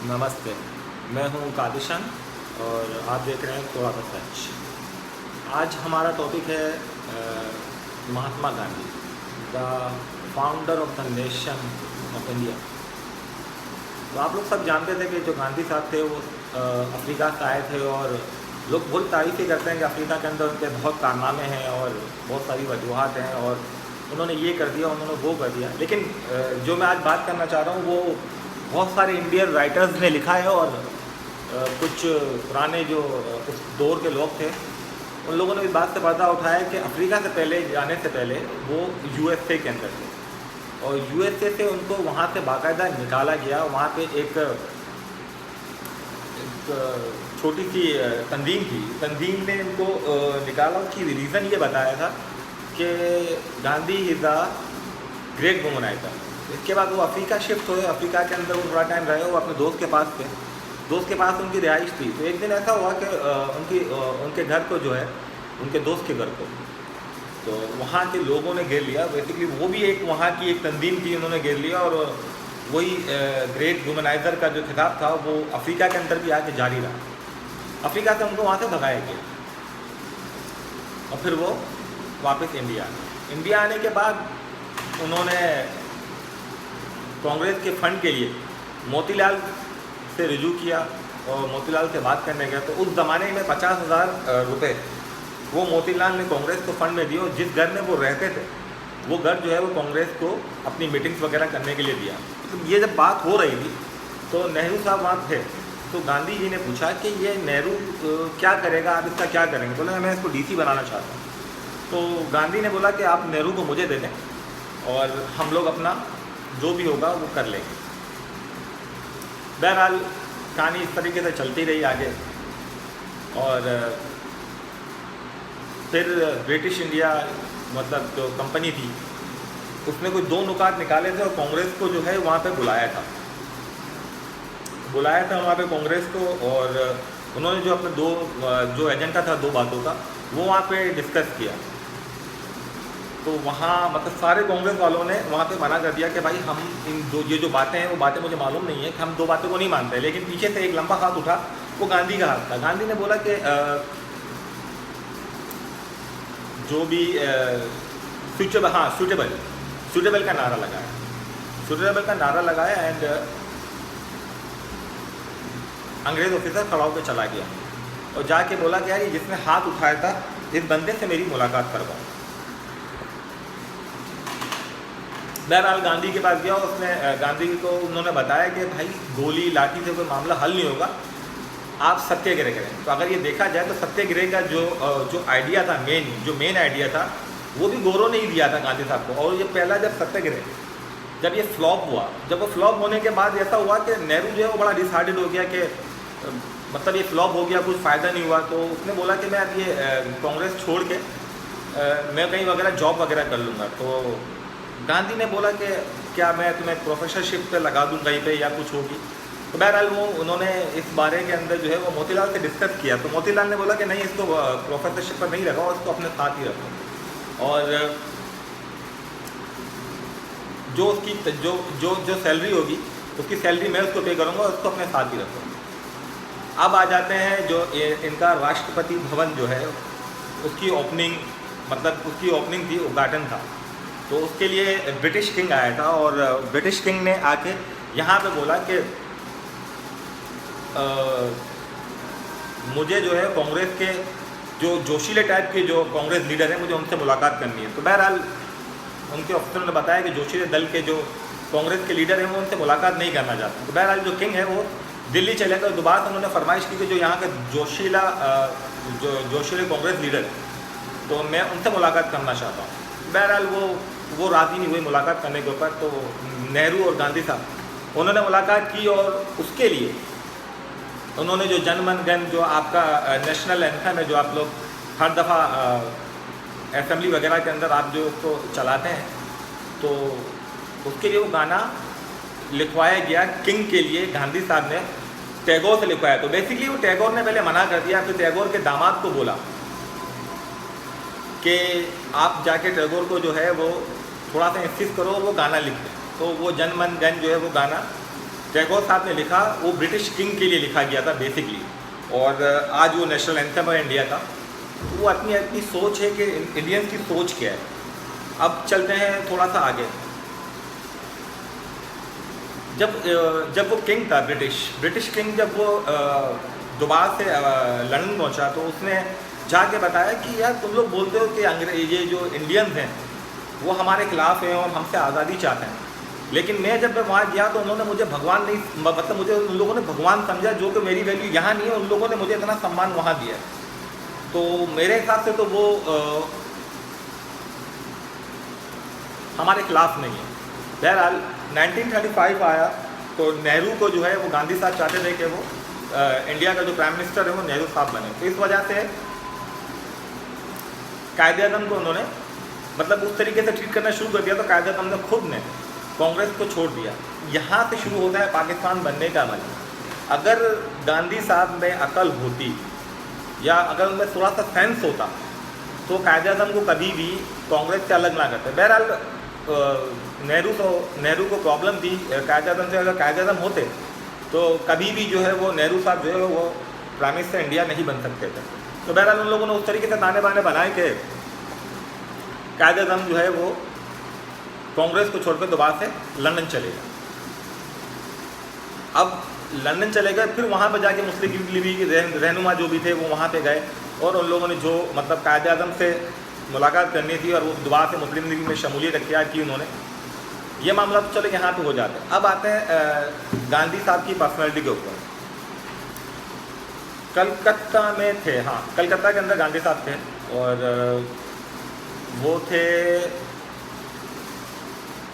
नमस्ते, मैं हूँ कादिशन और आप देख रहे हैं थोड़ा सा सच। आज हमारा टॉपिक है Mahatma Gandhi, the founder of the nation of India. तो आप लोग सब जानते थे कि जो गांधी साहब थे वो अफ्रीका से आए थे और लोग बहुत तारीफ़ें करते हैं कि अफ्रीका के अंदर उनके बहुत कारनामे हैं और बहुत सारी वजूहत हैं और उन्होंने ये कर दिया, उन्होंने वो कर दिया। लेकिन जो मैं आज बात करना चाह रहा हूँ वो बहुत सारे इंडियन राइटर्स ने लिखा है और कुछ पुराने जो उस दौर के लोग थे उन लोगों ने इस बात से पर्दा उठाया कि अफ्रीका से पहले जाने से पहले वो यूएसए के अंदर थे और यूएसए से उनको वहाँ से बाकायदा निकाला गया। वहाँ पे एक छोटी सी तंजीम थी, तंजीम ने इनको निकाला। उसकी रीज़न ये बताया था कि Gandhi is a great womaniser. इसके बाद वो अफ्रीका शिफ्ट हुए। अफ्रीका के अंदर वो थोड़ा टाइम रहे, वो अपने दोस्त के पास थे, दोस्त के पास उनकी रिहाइश थी। तो एक दिन ऐसा हुआ कि उनके घर को जो है, उनके दोस्त के घर को, तो वहाँ के लोगों ने घेर लिया। बेसिकली वो भी एक वहाँ की एक तंजीम थी, उन्होंने घेर लिया और वही ग्रेट वुमनाइजर का जो खिताब था वो अफ्रीका के अंदर भी आके जारी रहा। अफ्रीका से उनको वहाँ से भगाया गया और फिर वो वापस इंडिया आने के बाद उन्होंने कांग्रेस के फंड के लिए मोतीलाल से रिजू किया और मोतीलाल से बात करने गया। तो उस ज़माने में 50,000 रुपये वो मोतीलाल ने कांग्रेस को फंड में दिए और जिस घर में वो रहते थे वो घर जो है वो कांग्रेस को अपनी मीटिंग्स वगैरह करने के लिए दिया। तो ये जब बात हो रही थी तो नेहरू साहब वहाँ थे। तो गांधी जी ने पूछा कि ये नेहरू क्या करेगा, आप इसका क्या करेंगे? बोले मैं इसको डीसी बनाना चाहता हूँ। तो गांधी ने बोला कि आप नेहरू को मुझे दे दें और हम लोग अपना जो भी होगा वो कर लेंगे। बहरहाल कहानी इस तरीके से चलती रही आगे और फिर ब्रिटिश इंडिया मतलब जो कंपनी थी उसने कोई 2 नुकात निकाले थे और कांग्रेस को जो है वहाँ पे बुलाया था वहाँ पे कांग्रेस को। और उन्होंने जो अपने जो एजेंडा था 2 बातों का वो वहाँ पे डिस्कस किया। तो वहाँ मतलब सारे कांग्रेस वालों ने वहाँ पे मना कर दिया कि भाई हम ये जो बातें हैं वो बातें मुझे मालूम नहीं है कि हम 2 बातों को नहीं मानते। लेकिन पीछे से एक लंबा हाथ उठा, वो गांधी का हाथ था। गांधी ने बोला कि जो भी सूटेबल का नारा लगाया एंड अंग्रेज़ ऑफिसर खड़ा होकर चला गया और जाके बोला कि यार ये जिसने हाथ उठाया था इस बंदे से मेरी मुलाकात करवाओ। बहरहाल गांधी के पास गया, उसने गांधी को उन्होंने बताया कि भाई गोली लाठी से कोई मामला हल नहीं होगा, आप सत्याग्रह करें। तो अगर ये देखा जाए तो सत्याग्रह का जो आइडिया था, मेन आइडिया था वो भी गोरों ने ही दिया था गांधी साहब को। और ये पहला जब सत्याग्रह जब ये फ्लॉप हुआ, जब वो फ्लॉप होने के बाद ऐसा हुआ कि नेहरू जो है वो बड़ा डिसहार्टेड हो गया कि मतलब ये फ्लॉप हो गया, कुछ फ़ायदा नहीं हुआ। तो उसने बोला कि मैं अब ये कांग्रेस छोड़ के मैं कहीं वगैरह जॉब वगैरह कर लूँगा। तो गांधी ने बोला कि क्या मैं तुम्हें प्रोफेसरशिप पे लगा दूँ कहीं पे या कुछ होगी। तो बहरहाल उन्होंने इस बारे के अंदर जो है वो मोतीलाल से डिस्कस किया। तो मोतीलाल ने बोला कि नहीं, इसको प्रोफेसरशिप पर नहीं रखो, इसको अपने साथ ही रखो और जो उसकी जो सैलरी होगी उसकी सैलरी मैं उसको पे करूँगा, उसको अपने साथ ही रखो। अब आ जाते हैं जो इनका राष्ट्रपति भवन जो है उसकी ओपनिंग थी, उद्घाटन था। तो उसके लिए ब्रिटिश किंग आया था और ब्रिटिश किंग ने आके यहाँ पे बोला कि मुझे जो है कांग्रेस के जो जोशीले टाइप के जो कांग्रेस लीडर हैं मुझे उनसे मुलाकात करनी है। तो बहरहाल उनके अफसरों ने बताया कि जोशीले दल के जो कांग्रेस के लीडर हैं वो उनसे मुलाकात नहीं करना चाहते। तो बहरहाल जो किंग है वो दिल्ली चले गए। दोबारा से उन्होंने फरमाइश की कि जो यहाँ के जोशीले कांग्रेस लीडर तो मैं उनसे मुलाकात करना चाहता हूँ। बहरहाल वो राज़ी नहीं हुई मुलाकात करने के ऊपर। तो नेहरू और गांधी साहब उन्होंने मुलाकात की और उसके लिए उन्होंने जो जनमन गण जो आपका नेशनल एंथम है जो आप लोग हर दफ़ा असेंबली वगैरह के अंदर आप जो उसको चलाते हैं, तो उसके लिए वो गाना लिखवाया गया किंग के लिए। गांधी साहब ने टैगोर से लिखवाया। तो बेसिकली वो टैगोर ने पहले मना कर दिया, फिर टैगोर के दामाद को बोला कि आप जाके टैगोर को जो है वो थोड़ा सा इंसिस्ट करो, वो गाना लिख दें। तो वो जनमन गण जो है वो गाना टैगोर साहब ने लिखा वो ब्रिटिश किंग के लिए लिखा गया था बेसिकली, और आज वो नेशनल एंथम है इंडिया का। वो अपनी अपनी सोच है कि इंडियंस की सोच क्या है। अब चलते हैं थोड़ा सा आगे। जब वो किंग था ब्रिटिश किंग, जब वो दोबारा से लंदन पहुंचा तो उसने जाके बताया कि यार तुम लोग बोलते हो कि अंग्रेज ये जो इंडियंस हैं वो हमारे खिलाफ हैं और हमसे आज़ादी चाहते हैं, लेकिन जब मैं वहाँ गया तो उन्होंने मुझे भगवान नहीं, मतलब मुझे उन लोगों ने भगवान समझा, जो कि मेरी वैल्यू यहाँ नहीं है। उन लोगों ने मुझे इतना सम्मान वहाँ दिया, तो मेरे हिसाब से तो वो हमारे खिलाफ नहीं है। बहरहाल 1935 आया तो नेहरू को जो है वो गांधी साहब चाहते थे कि वो इंडिया का जो प्राइम मिनिस्टर है वो नेहरू साहब बने। तो इस वजह से कायदे-ए-आज़म को उन्होंने मतलब उस तरीके से ट्रीट करना शुरू कर दिया। तो कायदे-ए-आज़म ने खुद ने कांग्रेस को छोड़ दिया। यहाँ से शुरू होता है पाकिस्तान बनने का अमल। अगर गांधी साहब में अकल होती या अगर उनमें थोड़ा सा सेंस होता तो कायदे-ए-आज़म को कभी भी कांग्रेस से अलग ना करते। बहरहाल नेहरू को प्रॉब्लम थी कायदे-ए-आज़म से। अगर कायदे-ए-आज़म होते तो कभी भी जो है वो नेहरू साहब जो है वो प्राइम मिनिस्टर इंडिया नहीं बन सकते थे। तो बहरहाल उन लोगों ने उस तरीके से ताने बाने बनाए कि कायदे-ए-आज़म जो है वो कांग्रेस को छोड़कर दोबारा से लंदन चले गए। अब लंदन चले गए, फिर वहाँ पर जाके मुस्लिम लीग के रहनुमा जो भी थे वो वहाँ पे गए और उन लोगों ने जो मतलब कायदे-ए-आज़म से मुलाकात करनी थी और वो दोबारा से मुस्लिम लीग में शमूलियत अख्तियार की उन्होंने। ये मामला तो चलो यहाँ पे हो जाता है। अब आते हैं गांधी साहब की पर्सनैलिटी के ऊपर। कलकत्ता में थे, हाँ कलकत्ता के अंदर गांधी साहब थे और वो थे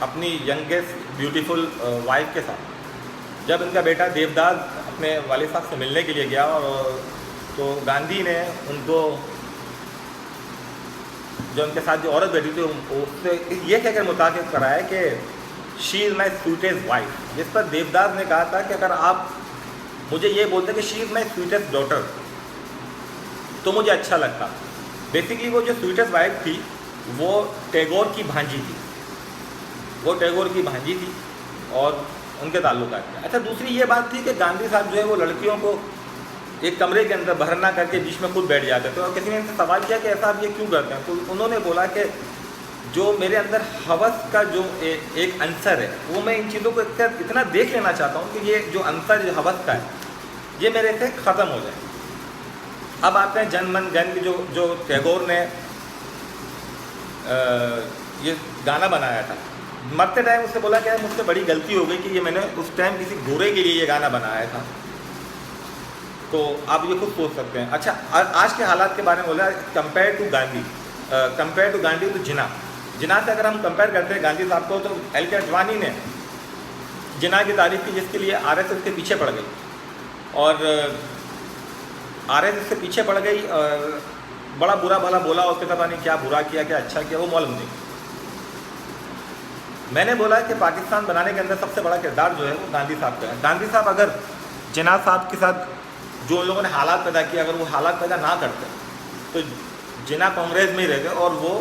अपनी यंगेस्ट ब्यूटीफुल वाइफ के साथ। जब इनका बेटा देवदास अपने वालिद साहब से मिलने के लिए गया और तो गांधी ने उनको जो उनके साथ जो औरत बैठी थी उससे ये कहकर मुताकिद कराया कि she is my sweetest wife, जिस पर देवदास ने कहा था कि अगर आप मुझे ये बोलते कि she is my sweetest daughter तो मुझे अच्छा लगता। बेसिकली वो जो स्वीटेस्ट वाइफ थी वो टैगोर की भांजी थी, वो टैगोर की भांजी थी और उनके ताल्लुकात थे। अच्छा, दूसरी ये बात थी कि गांधी साहब जो है वो लड़कियों को एक कमरे के अंदर भरना करके बीच में खुद बैठ जाते थे और किसी ने इनसे सवाल किया कि ऐसा आप ये क्यों करते हैं, तो उन्होंने बोला कि जो मेरे अंदर हवस का जो एक अंसर है वो मैं इन चीज़ों को इतना देख लेना चाहता हूँ कि ये जो अंसर जो हवस का है ये मेरे से ख़त्म हो जाए। अब आते हैं जन मन गण की जो टैगोर ने ये गाना बनाया था। मरते टाइम उससे बोला कि मुझसे बड़ी गलती हो गई कि ये मैंने उस टाइम किसी गोरे के लिए ये गाना बनाया था। तो आप ये खुद सोच सकते हैं। अच्छा, आज के हालात के बारे में बोला कंपेयर टू गांधी तो जिना से अगर हम कंपेयर करते हैं गांधी साहब को तो एल.के. अडवाणी ने जिना की तारीफ की जिसके लिए आरएसएस के पीछे पड़ गई और आरएसएस से पीछे पड़ गई और बड़ा बुरा भला बोला उसके पता नहीं क्या बुरा किया क्या अच्छा किया वो मालूम नहीं। मैंने बोला कि पाकिस्तान बनाने के अंदर सबसे बड़ा किरदार जो है वो गांधी साहब का है। गांधी साहब अगर जिना साहब के साथ जो उन लोगों ने हालात पैदा किए अगर वो हालात पैदा ना करते तो जिना कांग्रेस में ही रहते और वो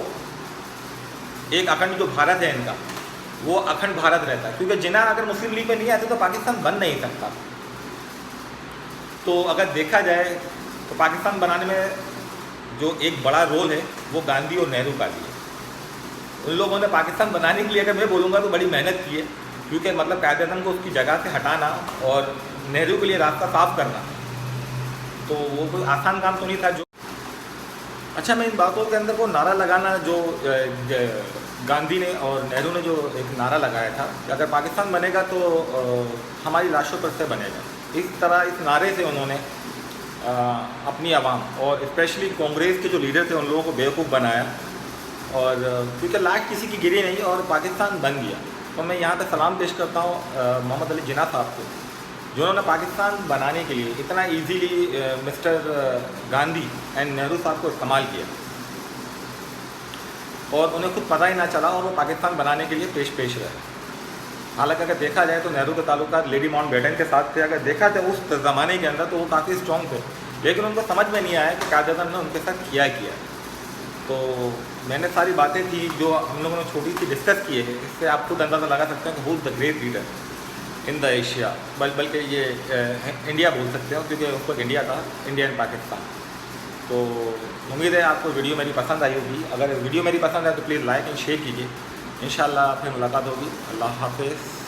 एक अखंड जो भारत है इनका वो अखंड भारत रहता, क्योंकि जिना अगर मुस्लिम लीग में नहीं आते तो पाकिस्तान बन नहीं सकता। तो अगर देखा जाए तो पाकिस्तान बनाने में जो एक बड़ा रोल है वो गांधी और नेहरू का भी है। उन लोगों ने पाकिस्तान बनाने के लिए अगर मैं बोलूँगा तो बड़ी मेहनत की है, क्योंकि मतलब कायदे-ए-आज़म को उसकी जगह से हटाना और नेहरू के लिए रास्ता साफ करना तो वो कोई आसान काम तो नहीं था। जो अच्छा, मैं इन बातों के अंदर वो नारा लगाना जो गांधी ने और नेहरू ने जो एक नारा लगाया था कि अगर पाकिस्तान बनेगा तो हमारी लाशों पर से बनेगा, इस तरह इस नारे से उन्होंने अपनी आवाम और स्पेशली कांग्रेस के जो लीडर थे उन लोगों को बेवकूफ़ बनाया और क्योंकि लाश किसी की गिरी नहीं और पाकिस्तान बन गया। तो मैं यहाँ पे सलाम पेश करता हूँ मोहम्मद अली जिन्ना साहब को, जिन्होंने पाकिस्तान बनाने के लिए इतना easily mister Gandhi and Nehru साहब को इस्तेमाल किया और उन्हें खुद पता ही ना चला और वो पाकिस्तान बनाने के लिए पेश रहे। हालांकि अगर देखा जाए तो नेहरू के ताल्लुकात लेडी माउंटबेटन के साथ थे। अगर देखा जाए उस ज़माने के अंदर तो वो काफ़ी स्ट्रॉन्ग थे, लेकिन उनको समझ में नहीं आया कि कायदे-ए-आज़म ने उनके साथ किया। तो मैंने सारी बातें थी जो हम लोगों ने छोटी सी डिस्कस की है, इससे आप खुद अंदाज़ा लगा सकते हैं कि who is the great leader. In the Asia, बल्कि ये इंडिया बोल सकते हो क्योंकि उसको इंडिया का, इंडिया एंड पाकिस्तान। तो उम्मीद है आपको वीडियो मेरी पसंद आई होगी। अगर वीडियो मेरी पसंद है तो प्लीज़ लाइक एंड शेयर कीजिए। इंशाल्लाह फिर मुलाकात होगी। अल्लाह हाफ़िज़।